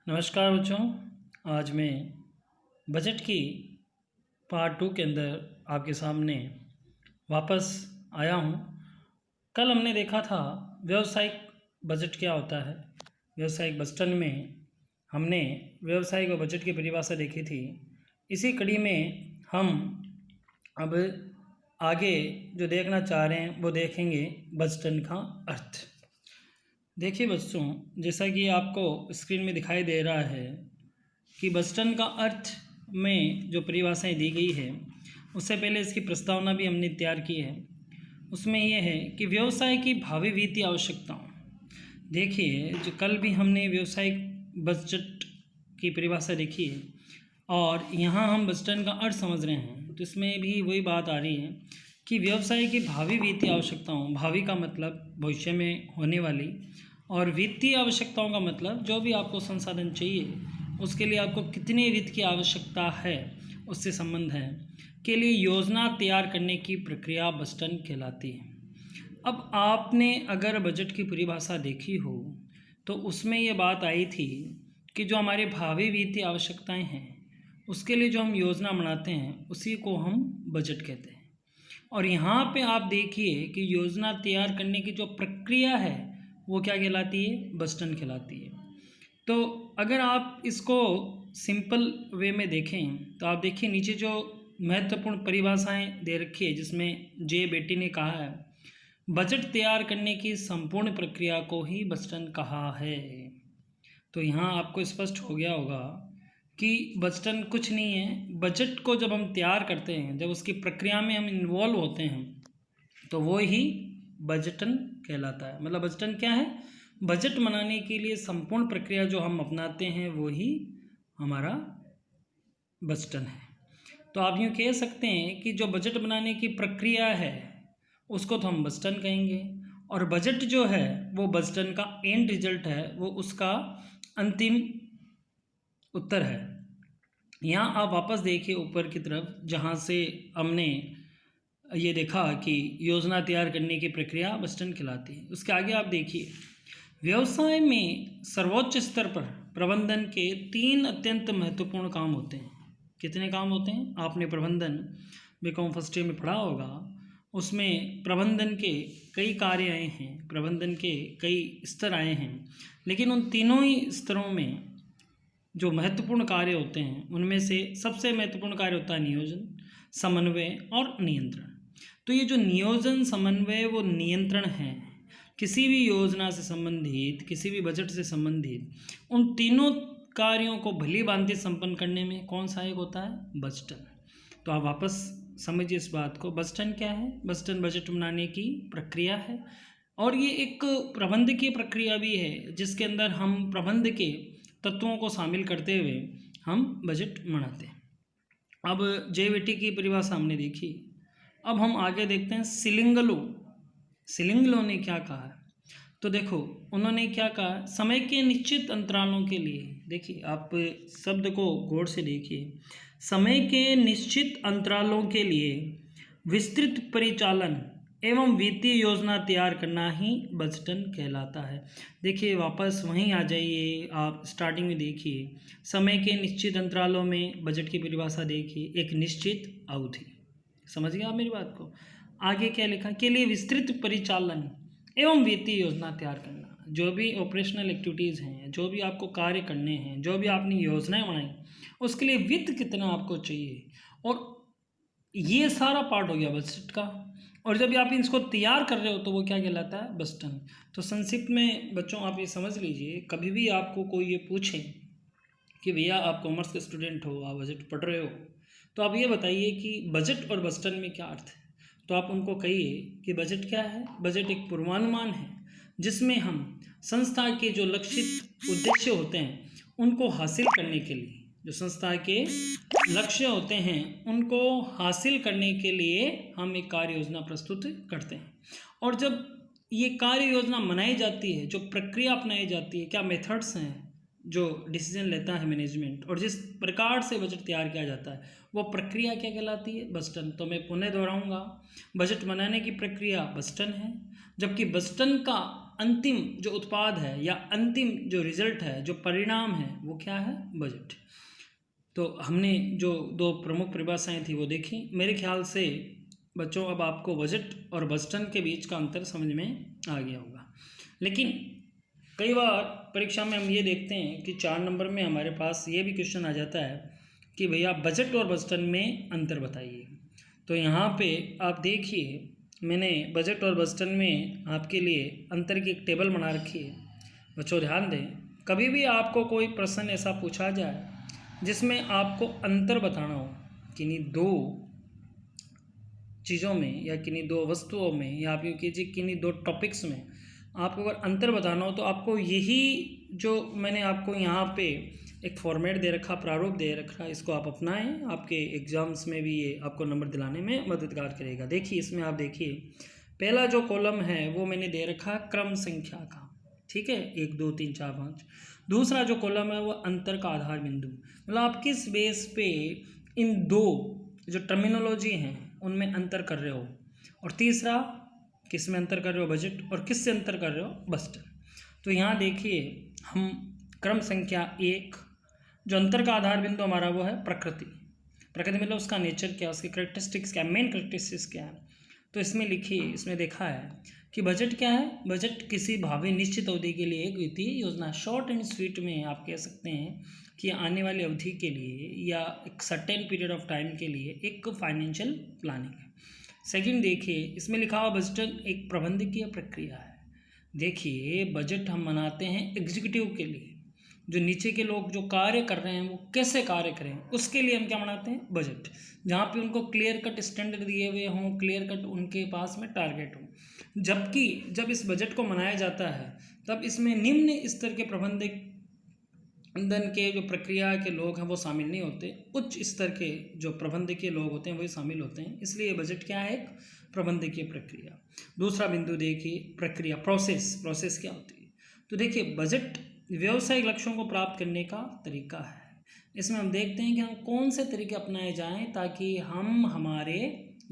नमस्कार बच्चों। आज मैं बजट की पार्ट 2 के अंदर आपके सामने वापस आया हूँ। कल हमने देखा था व्यावसायिक बजट क्या होता है। व्यावसायिक बजट में हमने व्यावसायिक और बजट की परिभाषा देखी थी। इसी कड़ी में हम अब आगे जो देखना चाह रहे हैं वो देखेंगे बजट का अर्थ। देखिए बच्चों, जैसा कि आपको स्क्रीन में दिखाई दे रहा है कि बजट का अर्थ में जो परिभाषाएं दी गई है, उससे पहले इसकी प्रस्तावना भी हमने तैयार की है। उसमें यह है कि व्यवसाय की भावी वित्तीय आवश्यकताओं। देखिए, जो कल भी हमने व्यवसायिक बजट की परिभाषा देखी है और यहाँ हम बजट का अर्थ समझ रहे हैं, तो इसमें भी वही बात आ रही है कि व्यवसाय की भावी वित्तीय आवश्यकताओं। भावी का मतलब भविष्य में होने वाली, और वित्तीय आवश्यकताओं का मतलब जो भी आपको संसाधन चाहिए उसके लिए आपको कितने वित्त की आवश्यकता है उससे संबंध है के लिए योजना तैयार करने की प्रक्रिया बजट कहलाती है। अब आपने अगर बजट की परिभाषा देखी हो तो उसमें ये बात आई थी कि जो हमारे भावी वित्तीय आवश्यकताएं हैं उसके लिए जो हम योजना बनाते हैं उसी को हम बजट कहते हैं। और यहाँ पे आप देखिए कि योजना तैयार करने की जो प्रक्रिया है वो क्या कहलाती है? बजट कहलाती है। तो अगर आप इसको सिंपल वे में देखें तो आप देखिए नीचे जो महत्वपूर्ण परिभाषाएं दे रखी है, जिसमें जे बेटी ने कहा है बजट तैयार करने की संपूर्ण प्रक्रिया को ही बजट कहा है। तो यहाँ आपको स्पष्ट हो गया होगा कि बजट कुछ नहीं है। बजट को जब हम तैयार करते हैं, जब उसकी प्रक्रिया में हम इन्वॉल्व होते हैं, तो वो ही बजट कहलाता है। मतलब बजट क्या है? बजट बनाने के लिए संपूर्ण प्रक्रिया जो हम अपनाते हैं वो ही हमारा बजट है। तो आप यूँ कह सकते हैं कि जो बजट बनाने की प्रक्रिया है उसको तो हम बजट कहेंगे, और बजट जो है वो बजट का एंड रिजल्ट है, वो उसका अंतिम उत्तर है। यहाँ आप वापस देखिए ऊपर की तरफ, जहाँ से हमने ये देखा कि योजना तैयार करने की प्रक्रिया बजट कहलाती है। उसके आगे आप देखिए व्यवसाय में सर्वोच्च स्तर पर प्रबंधन के 3 अत्यंत महत्वपूर्ण काम होते हैं। कितने काम होते हैं? आपने प्रबंधन बीकॉम फर्स्ट ईयर में पढ़ा होगा। उसमें प्रबंधन के कई कार्य आए हैं, प्रबंधन के कई स्तर आए हैं, लेकिन उन तीनों ही स्तरों में जो महत्वपूर्ण कार्य होते हैं उनमें से सबसे महत्वपूर्ण कार्य होता है नियोजन, समन्वय और नियंत्रण। तो ये जो नियोजन, समन्वय वो नियंत्रण है, किसी भी योजना से संबंधित, किसी भी बजट से संबंधित उन तीनों कार्यों को भली भांति संपन्न करने में कौन सहायक होता है? बजट। तो आप वापस समझिए इस बात को। बजट क्या है? बजट बनाने की प्रक्रिया है, और ये एक प्रबंध की प्रक्रिया भी है जिसके अंदर हम प्रबंध के तत्वों को शामिल करते हुए हम बजट बनाते हैं। अब जेवीटी की परिभाषा हमने देखी। अब हम आगे देखते हैं सिलिंगलो। सिलिंगलो ने क्या कहा है? तो देखो उन्होंने क्या कहा, समय के निश्चित अंतरालों के लिए। देखिए आप शब्द को गौर से देखिए, समय के निश्चित अंतरालों के लिए विस्तृत परिचालन एवं वित्तीय योजना तैयार करना ही बजट कहलाता है। देखिए वापस वहीं आ जाइए, आप स्टार्टिंग में देखिए समय के निश्चित अंतरालों में बजट की परिभाषा देखिए, एक निश्चित अवधि। समझ गए आप मेरी बात को? आगे क्या लिखा? के लिए विस्तृत परिचालन एवं वित्तीय योजना तैयार करना। जो भी ऑपरेशनल एक्टिविटीज़ हैं, जो भी आपको कार्य करने हैं, जो भी आपने योजनाएं बनाई, उसके लिए वित्त कितना आपको चाहिए, और ये सारा पार्ट हो गया बजट का। और जब आप इसको तैयार कर रहे हो तो वो क्या कहलाता है? बजट। तो संक्षिप्त में बच्चों आप ये समझ लीजिए, कभी भी आपको कोई ये पूछे कि भैया आप कॉमर्स के स्टूडेंट हो, आप बजट पढ़ रहे हो, तो आप ये बताइए कि बजट और बजट में क्या अर्थ है। तो आप उनको कहिए कि बजट क्या है? बजट एक पूर्वानुमान है जिसमें हम संस्था के जो लक्षित उद्देश्य होते हैं उनको हासिल करने के लिए, जो संस्था के लक्ष्य होते हैं उनको हासिल करने के लिए हम एक कार्य योजना प्रस्तुत करते हैं। और जब ये कार्य योजना बनाई जाती है, जो प्रक्रिया अपनाई जाती है, क्या मेथड्स हैं जो डिसीजन लेता है मैनेजमेंट, और जिस प्रकार से बजट तैयार किया जाता है वो प्रक्रिया क्या कहलाती है? बजट। तो मैं पुनः दोहराऊंगा, बजट बनाने की प्रक्रिया बजट है, जबकि बजट का अंतिम जो उत्पाद है या अंतिम जो रिजल्ट है, जो परिणाम है, वो क्या है? बजट। तो हमने जो दो प्रमुख परिभाषाएं थी वो देखी। मेरे ख्याल से बच्चों अब आपको बजट और बजटन के बीच का अंतर समझ में आ गया होगा। लेकिन कई बार परीक्षा में हम ये देखते हैं कि 4 नंबर में हमारे पास ये भी क्वेश्चन आ जाता है कि भैया बजट और बजटन में अंतर बताइए। तो यहाँ पे आप देखिए, मैंने बजट और बजटन में आपके लिए अंतर की एक टेबल बना रखी है। बच्चों ध्यान दें, कभी भी आपको कोई प्रश्न ऐसा पूछा जाए जिसमें आपको अंतर बताना हो किन्हीं दो चीज़ों में या किन्हीं दो वस्तुओं में, या आप यूँ कीजिए किन्हीं दो टॉपिक्स में आपको अगर अंतर बताना हो, तो आपको यही जो मैंने आपको यहाँ पे एक फॉर्मेट दे रखा, प्रारूप दे रखा, इसको आप अपनाएं। आपके एग्जाम्स में भी ये आपको नंबर दिलाने में मददगार करेगा। देखिए इसमें आप देखिए, पहला जो कॉलम है वो मैंने दे रखा क्रम संख्या का, ठीक है, 1 2 3 4 5। दूसरा जो कॉलम है वो अंतर का आधार बिंदु, मतलब आप किस बेस पे इन दो जो टर्मिनोलॉजी हैं उनमें अंतर कर रहे हो। और तीसरा किस में अंतर कर रहे हो? बजट। और किस से अंतर कर रहे हो? बजट। तो यहाँ देखिए, हम क्रम संख्या 1 जो अंतर का आधार बिंदु हमारा वो है प्रकृति। प्रकृति मतलब उसका नेचर क्या, उसकी करेक्टरिस्टिक्स क्या, मेन करेक्टरिस्टिक्स क्या है। तो इसमें लिखिए, इसमें देखा है कि बजट क्या है? बजट किसी भावी निश्चित अवधि के लिए एक वित्तीय योजना, शॉर्ट एंड स्वीट में आप कह सकते हैं कि आने वाली अवधि के लिए या एक सर्टेन पीरियड ऑफ टाइम के लिए एक फाइनेंशियल प्लानिंग है। सेकंड देखिए, इसमें लिखा हुआ बजट एक प्रबंधकीय प्रक्रिया है। देखिए बजट हम बनाते हैं एग्जीक्यूटिव के लिए, जो नीचे के लोग जो कार्य कर रहे हैं वो कैसे कार्य करें, उसके लिए हम क्या बनाते हैं? बजट। जहाँ पे उनको क्लियर कट स्टैंडर्ड दिए हुए हों, क्लियर कट उनके पास में टारगेट हो। जबकि जब इस बजट को बनाया जाता है तब इसमें निम्न स्तर के प्रबंधन के जो प्रक्रिया के लोग हैं वो शामिल नहीं होते, उच्च स्तर के जो प्रबंधकीय लोग होते हैं वही शामिल होते हैं। इसलिए बजट क्या है? एक प्रबंधकीय प्रक्रिया। दूसरा बिंदु देखिए, प्रक्रिया, प्रोसेस क्या होती है? तो देखिए बजट व्यवसायिक लक्ष्यों को प्राप्त करने का तरीका है। इसमें हम देखते हैं कि हम कौन से तरीके अपनाए जाएं ताकि हम हमारे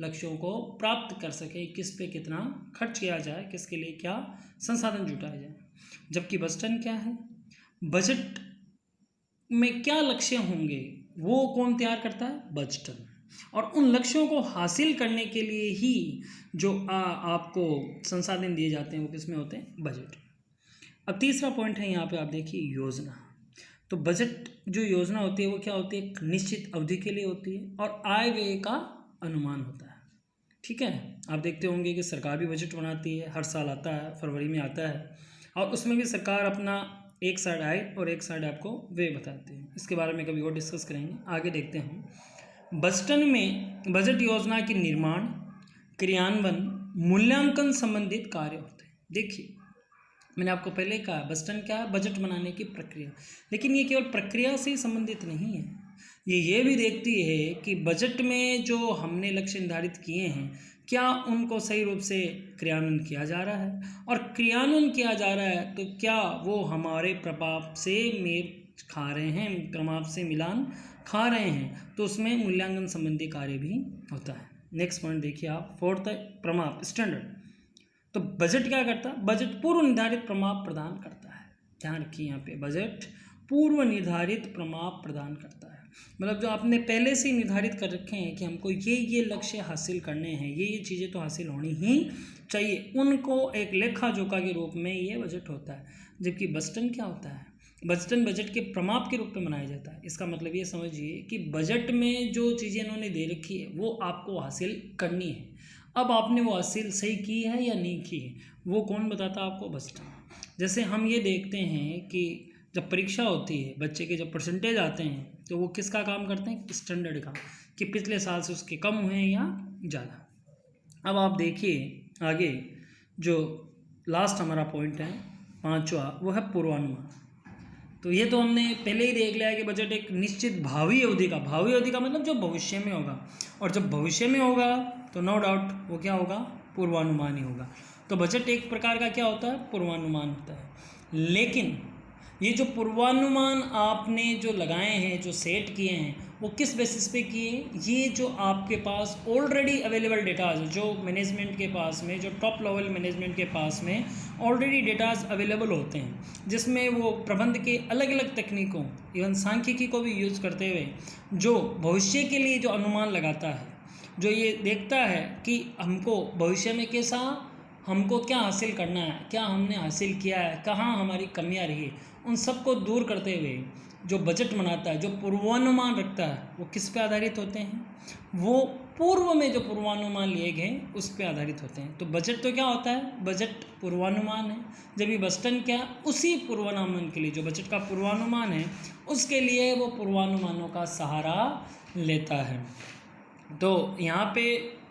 लक्ष्यों को प्राप्त कर सकें, किस पे कितना खर्च किया जाए, किसके लिए क्या संसाधन जुटाए जाए। जबकि बजटन क्या है? बजट में क्या लक्ष्य होंगे वो कौन तैयार करता है? बजटन। और उन लक्ष्यों को हासिल करने के लिए ही जो आपको संसाधन दिए जाते हैं वो किस में होते हैं? बजट। अब तीसरा पॉइंट है यहाँ पे आप देखिए, योजना। तो बजट जो योजना होती है वो क्या होती है? एक निश्चित अवधि के लिए होती है और आय व्यय का अनुमान होता है, ठीक है। आप देखते होंगे कि सरकार भी बजट बनाती है, हर साल आता है, फरवरी में आता है, और उसमें भी सरकार अपना एक साइड आय और एक साइड आपको व्यय बताते हैं। इसके बारे में कभी और डिस्कस करेंगे। आगे देखते हैं, बजटन में बजट योजना के निर्माण, क्रियान्वयन, मूल्यांकन संबंधित कार्य होते हैं। देखिए मैंने आपको पहले कहा बजटन क्या है? बजट बनाने की प्रक्रिया। लेकिन ये केवल प्रक्रिया से ही संबंधित नहीं है, ये भी देखती है कि बजट में जो हमने लक्ष्य निर्धारित किए हैं क्या उनको सही रूप से क्रियान्वयन किया जा रहा है, और क्रियान्वयन किया जा रहा है तो क्या वो हमारे प्रभाव से मेल खा रहे हैं, प्रभाव से मिलान खा रहे हैं। तो उसमें मूल्यांकन संबंधी कार्य भी होता है। नेक्स्ट पॉइंट देखिए आप, फोर्थ है प्रमाप, स्टैंडर्ड। तो बजट क्या करता है? बजट पूर्व निर्धारित प्रमाप प्रदान करता है। ध्यान रखिए यहाँ पे, बजट पूर्व निर्धारित प्रमाप प्रदान करता है। मतलब जो आपने पहले से निर्धारित कर रखे हैं कि हमको ये लक्ष्य हासिल करने हैं, ये चीज़ें तो हासिल होनी ही चाहिए, उनको एक लेखा जोखा के रूप में ये बजट होता है। जबकि बजटन क्या होता है? बजटन बजट के प्रमाप के रूप में बनाया जाता है। इसका मतलब ये समझिए कि बजट में जो चीज़ें इन्होंने दे रखी है वो आपको हासिल करनी है। अब आपने वो हासिल सही की है या नहीं की है वो कौन बताता है आपको? बजटन। जैसे हम ये देखते हैं कि जब परीक्षा होती है, बच्चे के जब परसेंटेज आते हैं तो वो किसका काम करते हैं? स्टैंडर्ड का, कि पिछले साल से उसके कम हुए हैं या ज़्यादा। अब आप देखिए आगे, जो लास्ट हमारा पॉइंट है 5वां, वो है पूर्वानुमान। तो ये तो हमने पहले ही देख लिया है कि बजट एक निश्चित भावी अवधि का मतलब जो भविष्य में होगा, और जब भविष्य में होगा तो नो डाउट वो क्या होगा? पूर्वानुमान ही होगा। तो बजट एक प्रकार का क्या होता है? पूर्वानुमान होता है। लेकिन ये जो पूर्वानुमान आपने जो लगाए हैं, जो सेट किए हैं, वो किस बेसिस पे किए? ये जो आपके पास ऑलरेडी अवेलेबल डेटाज, जो मैनेजमेंट के पास में, जो टॉप लेवल मैनेजमेंट के पास में ऑलरेडी डेटाज अवेलेबल होते हैं, जिसमें वो प्रबंध के अलग अलग तकनीकों, इवन सांख्यिकी को भी यूज़ करते हुए जो भविष्य के लिए जो अनुमान लगाता है, जो ये देखता है कि हमको भविष्य में कैसा, हमको क्या हासिल करना है, क्या हमने हासिल किया है, कहाँ हमारी कमियां रही, उन सब को दूर करते हुए जो बजट बनाता है, जो पूर्वानुमान रखता है, वो किस पे आधारित होते हैं? वो पूर्व में जो पूर्वानुमान लिए गए उस पे आधारित होते हैं। तो बजट तो क्या होता है? बजट पूर्वानुमान है। जब ये बजटन क्या, उसी पूर्वानुमान के लिए, जो बजट का पूर्वानुमान है उसके लिए वो पूर्वानुमानों का सहारा लेता है। तो यहाँ पे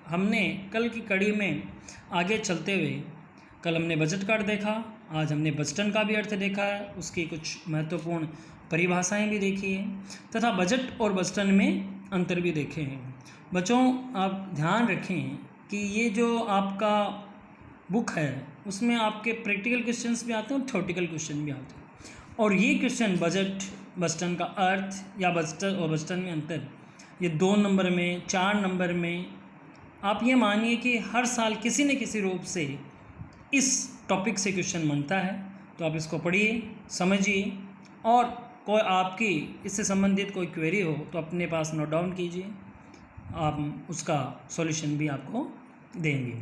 हमने कल की कड़ी में आगे चलते हुए, कल हमने बजट का अर्थ देखा, आज हमने बजटन का भी अर्थ देखा है, उसकी कुछ महत्वपूर्ण परिभाषाएं भी देखी हैं, तथा बजट और बजटन में अंतर भी देखे हैं। बच्चों, आप ध्यान रखें कि ये जो आपका बुक है उसमें आपके प्रैक्टिकल क्वेश्चंस भी आते हैं और थ्योरेटिकल क्वेश्चन भी आते हैं, और ये क्वेश्चन बजट, बजटन का अर्थ या बजट और बजटन में अंतर, ये 2 नंबर में, 4 नंबर में, आप ये मानिए कि हर साल किसी न किसी रूप से इस टॉपिक से क्वेश्चन बनता है। तो आप इसको पढ़िए, समझिए, और कोई आपकी इससे संबंधित कोई क्वेरी हो तो अपने पास नोट डाउन कीजिए, आप उसका सॉल्यूशन भी आपको देंगे।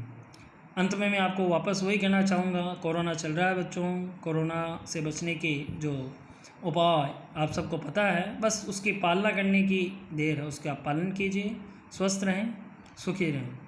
अंत में मैं आपको वापस वही कहना चाहूँगा, कोरोना चल रहा है बच्चों, कोरोना से बचने के जो उपाय आप सबको पता है, बस उसकी पालना करने की देर है, उसका आप पालन कीजिए। स्वस्थ रहें, सुखी रहें।